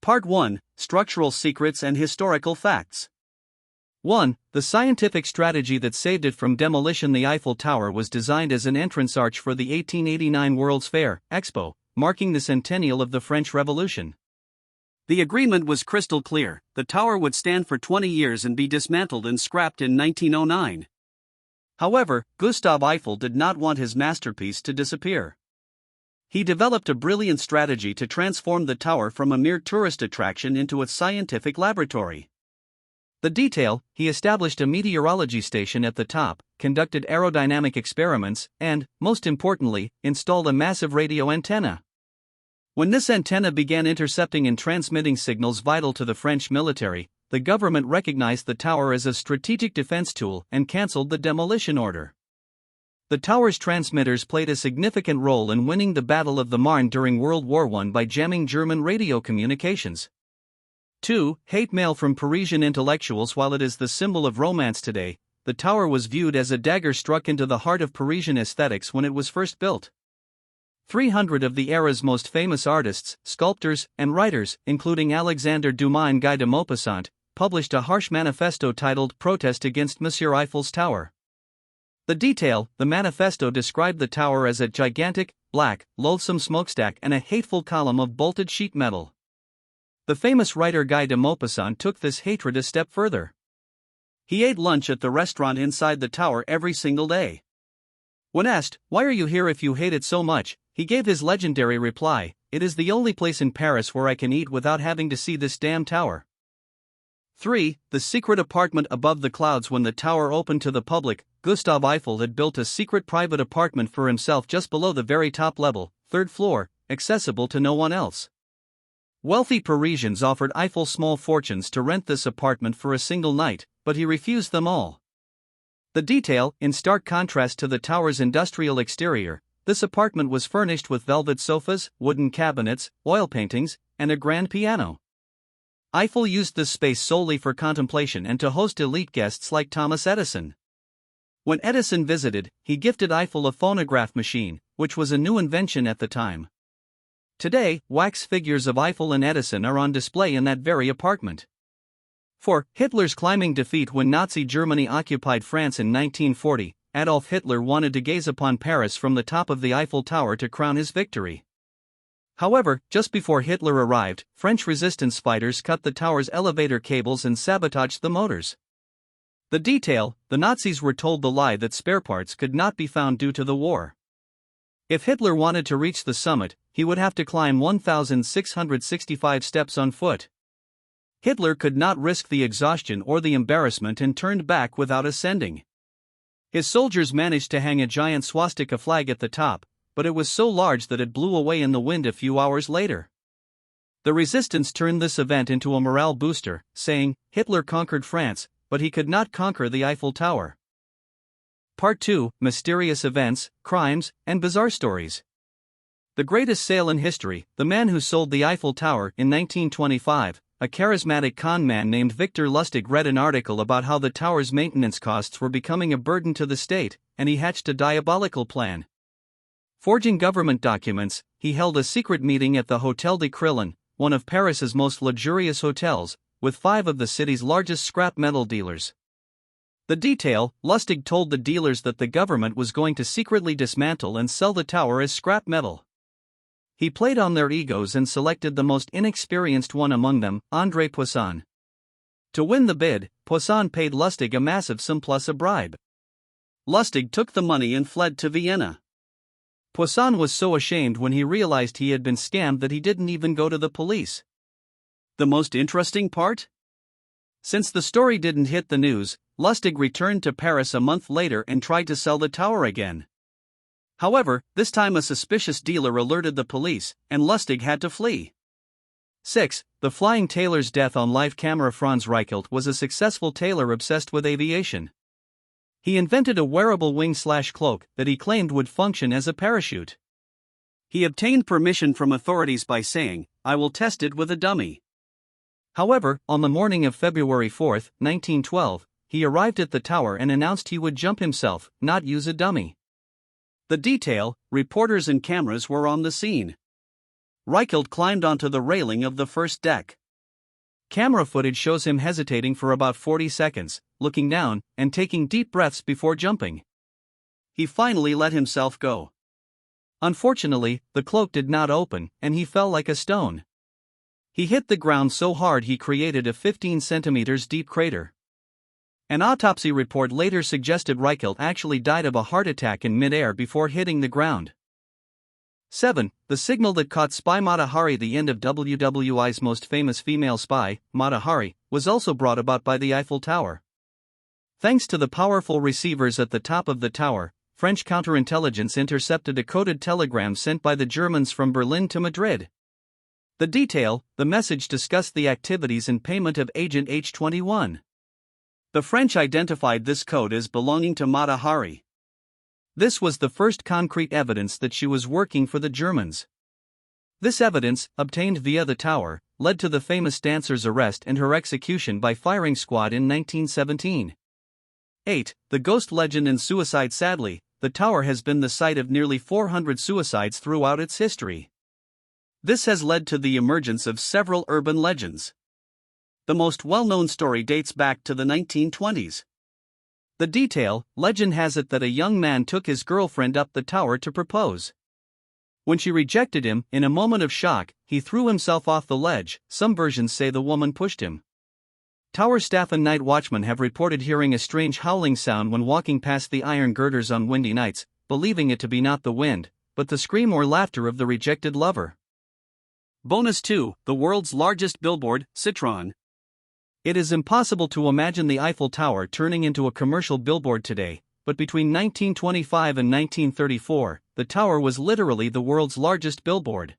Part 1: Structural Secrets and Historical Facts. 1. The scientific strategy that saved it from demolition. The Eiffel Tower was designed as an entrance arch for the 1889 World's Fair, Expo, marking the centennial of the French Revolution. The agreement was crystal clear: the tower would stand for 20 years and be dismantled and scrapped in 1909. However, Gustave Eiffel did not want his masterpiece to disappear. He developed a brilliant strategy to transform the tower from a mere tourist attraction into a scientific laboratory. The detail: he established a meteorology station at the top, conducted aerodynamic experiments, and, most importantly, installed a massive radio antenna. When this antenna began intercepting and transmitting signals vital to the French military, the government recognized the tower as a strategic defense tool and cancelled the demolition order. The tower's transmitters played a significant role in winning the Battle of the Marne during World War I by jamming German radio communications. 2. Hate mail from Parisian intellectuals. While it is the symbol of romance today, the tower was viewed as a dagger struck into the heart of Parisian aesthetics when it was first built. 300 of the era's most famous artists, sculptors, and writers, including Alexandre Dumas and Guy de Maupassant, published a harsh manifesto titled "Protest against Monsieur Eiffel's Tower." The detail: the manifesto described the tower as a gigantic, black, loathsome smokestack and a hateful column of bolted sheet metal. The famous writer Guy de Maupassant took this hatred a step further. He ate lunch at the restaurant inside the tower every single day. When asked, "Why are you here if you hate it so much?" he gave his legendary reply, "It is the only place in Paris where I can eat without having to see this damn tower." 3. The secret apartment above the clouds. When the tower opened to the public, Gustave Eiffel had built a secret private apartment for himself just below the very top level, third floor, accessible to no one else. Wealthy Parisians offered Eiffel small fortunes to rent this apartment for a single night, but he refused them all. The detail: in stark contrast to the tower's industrial exterior, this apartment was furnished with velvet sofas, wooden cabinets, oil paintings, and a grand piano. Eiffel used this space solely for contemplation and to host elite guests like Thomas Edison. When Edison visited, he gifted Eiffel a phonograph machine, which was a new invention at the time. Today, wax figures of Eiffel and Edison are on display in that very apartment. 4. Hitler's climbing defeat. When Nazi Germany occupied France in 1940, Adolf Hitler wanted to gaze upon Paris from the top of the Eiffel Tower to crown his victory. However, just before Hitler arrived, French resistance fighters cut the tower's elevator cables and sabotaged the motors. The detail: the Nazis were told the lie that spare parts could not be found due to the war. If Hitler wanted to reach the summit, he would have to climb 1,665 steps on foot. Hitler could not risk the exhaustion or the embarrassment and turned back without ascending. His soldiers managed to hang a giant swastika flag at the top, but it was so large that it blew away in the wind a few hours later. The resistance turned this event into a morale booster, saying, "Hitler conquered France, but he could not conquer the Eiffel Tower." Part 2: Mysterious Events, Crimes, and Bizarre Stories. The greatest sale in history. The man who sold the Eiffel Tower in 1925, a charismatic con man named Victor Lustig, read an article about how the tower's maintenance costs were becoming a burden to the state, and he hatched a diabolical plan. Forging government documents, he held a secret meeting at the Hôtel de Crillon, one of Paris's most luxurious hotels, with 5 of the city's largest scrap metal dealers. The detail: Lustig told the dealers that the government was going to secretly dismantle and sell the tower as scrap metal. He played on their egos and selected the most inexperienced one among them, André Poisson. To win the bid, Poisson paid Lustig a massive sum plus a bribe. Lustig took the money and fled to Vienna. Poisson was so ashamed when he realized he had been scammed that he didn't even go to the police. The most interesting part? Since the story didn't hit the news, Lustig returned to Paris a month later and tried to sell the tower again. However, this time a suspicious dealer alerted the police, and Lustig had to flee. 6. The Flying Tailor's death on live camera. Franz Reichelt was a successful tailor obsessed with aviation. He invented a wearable wing/cloak that he claimed would function as a parachute. He obtained permission from authorities by saying, "I will test it with a dummy." However, on the morning of February 4, 1912, he arrived at the tower and announced he would jump himself, not use a dummy. The detail: reporters and cameras were on the scene. Reichelt climbed onto the railing of the first deck. Camera footage shows him hesitating for about 40 seconds, looking down, and taking deep breaths before jumping. He finally let himself go. Unfortunately, the cloak did not open, and he fell like a stone. He hit the ground so hard he created a 15 centimeters deep crater. An autopsy report later suggested Reichelt actually died of a heart attack in mid-air before hitting the ground. 7. The signal that caught spy Mata Hari. The end of WWII's most famous female spy, Mata Hari, was also brought about by the Eiffel Tower. Thanks to the powerful receivers at the top of the tower, French counterintelligence intercepted a coded telegram sent by the Germans from Berlin to Madrid. The message discussed the activities and payment of Agent H-21. The French identified this code as belonging to Mata Hari. This was the first concrete evidence that she was working for the Germans. This evidence, obtained via the tower, led to the famous dancer's arrest and her execution by firing squad in 1917. 8. The ghost legend and suicide. Sadly, the tower has been the site of nearly 400 suicides throughout its history. This has led to the emergence of several urban legends. The most well-known story dates back to the 1920s. The legend has it that a young man took his girlfriend up the tower to propose. When she rejected him, in a moment of shock, he threw himself off the ledge. Some versions say the woman pushed him. Tower staff and night watchmen have reported hearing a strange howling sound when walking past the iron girders on windy nights, believing it to be not the wind, but the scream or laughter of the rejected lover. Bonus 2. The world's largest billboard, Citron. It is impossible to imagine the Eiffel Tower turning into a commercial billboard today, but between 1925 and 1934, the tower was literally the world's largest billboard.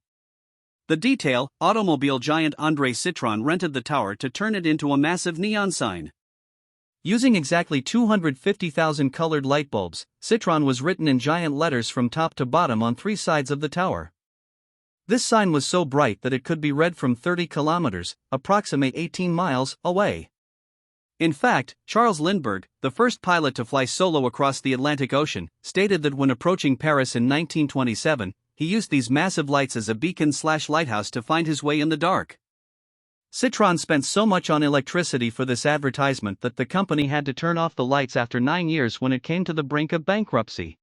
Automobile giant André Citroën rented the tower to turn it into a massive neon sign. Using exactly 250,000 colored light bulbs, Citroën was written in giant letters from top to bottom on 3 sides of the tower. This sign was so bright that it could be read from 30 kilometers, approximately 18 miles, away. In fact, Charles Lindbergh, the first pilot to fly solo across the Atlantic Ocean, stated that when approaching Paris in 1927, he used these massive lights as a beacon/lighthouse to find his way in the dark. Citroën spent so much on electricity for this advertisement that the company had to turn off the lights after 9 years when it came to the brink of bankruptcy.